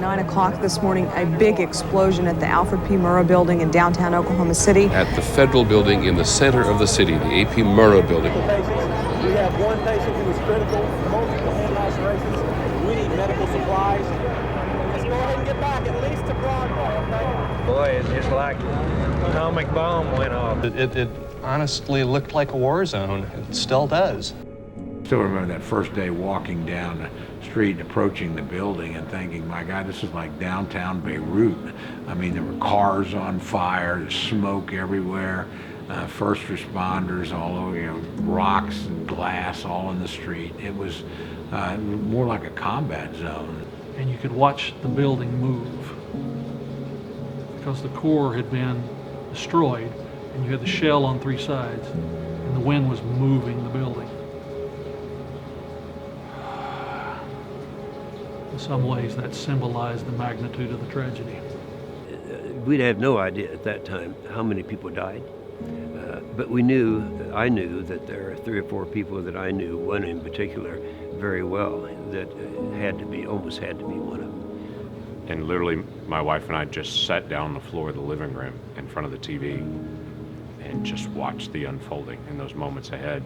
9 o'clock this morning, a big explosion at the Alfred P. Murrah building in downtown Oklahoma City. At the federal building in the center of the city, the A.P. Murrah building. We have one patient who is critical, multiple head lacerations. We need medical supplies. Let's go ahead and get back at least to Broadway, okay? Boy, it's just like an atomic bomb went off. It honestly looked like a war zone. It still does. Still remember that first day walking down the street and approaching the building and thinking, my God, this is like downtown Beirut. I mean, there were cars on fire, there's smoke everywhere, first responders all over, rocks and glass all in the street. It was more like a combat zone. And you could watch the building move because the core had been destroyed and you had the shell on three sides and the wind was moving the building. In some ways, that symbolized the magnitude of the tragedy. We'd have no idea at that time how many people died, but I knew that there are 3 or 4 people that I knew, one in particular, very well, that almost had to be one of them. And literally, my wife and I just sat down on the floor of the living room in front of the TV and just watched the unfolding in those moments ahead.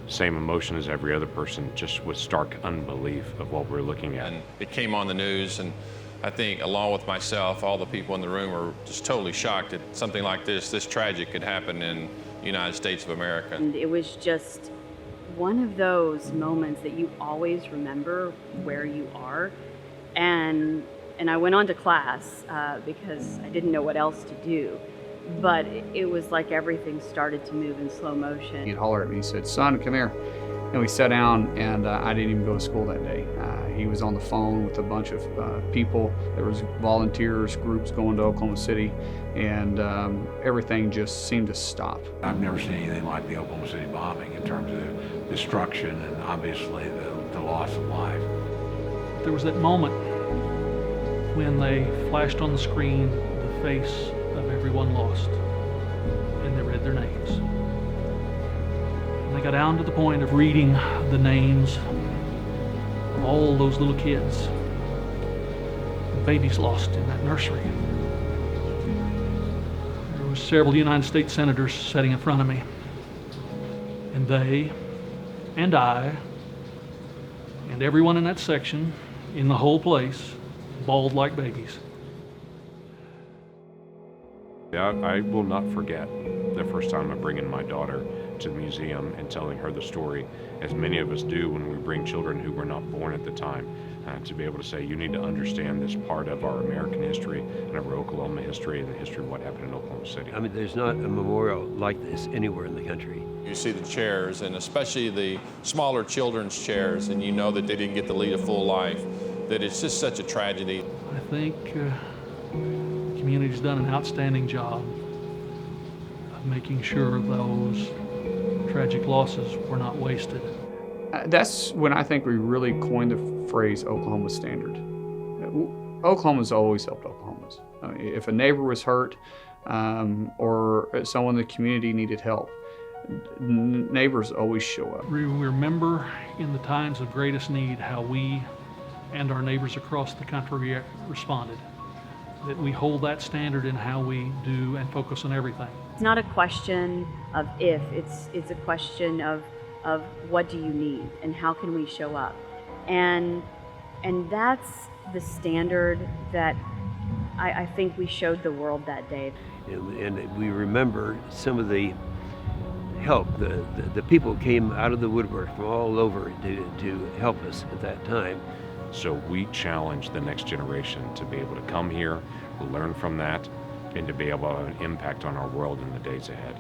Same emotion as every other person, just with stark unbelief of what we're looking at. And it came on the news, and I think along with myself, all the people in the room were just totally shocked that something like this tragic could happen in the United States of America. And it was just one of those moments that you always remember where you are. And I went on to class because I didn't know what else to do. But it was like everything started to move in slow motion. He'd holler at me, he said, "Son, come here." And we sat down, and I didn't even go to school that day. He was on the phone with a bunch of people. There was volunteers, groups going to Oklahoma City, and everything just seemed to stop. I've never seen anything like the Oklahoma City bombing in terms of destruction and obviously the loss of life. There was that moment when they flashed on the screen the face of everyone lost, and they read their names. And they got down to the point of reading the names of all those little kids, the babies lost in that nursery. There were several United States senators sitting in front of me, and they and I and everyone in that section, in the whole place, bawled like babies. I will not forget the first time I bring in my daughter to the museum and telling her the story, as many of us do when we bring children who were not born at the time, to be able to say, you need to understand this part of our American history and of our Oklahoma history and the history of what happened in Oklahoma City. I mean, there's not a memorial like this anywhere in the country. You see the chairs, and especially the smaller children's chairs, and you know that they didn't get to lead a full life, that it's just such a tragedy. I think the community's done an outstanding job of making sure those tragic losses were not wasted. That's when I think we really coined the phrase Oklahoma Standard. Oklahoma's always helped Oklahomans. If a neighbor was hurt or someone in the community needed help, neighbors always show up. We remember in the times of greatest need how we and our neighbors across the country responded. That we hold that standard in how we do and focus on everything. It's not a question of if, it's a question of what do you need and how can we show up. And that's the standard that I think we showed the world that day. And we remember some of the help. The people came out of the woodwork from all over to help us at that time. So we challenge the next generation to be able to come here, learn from that, and to be able to have an impact on our world in the days ahead.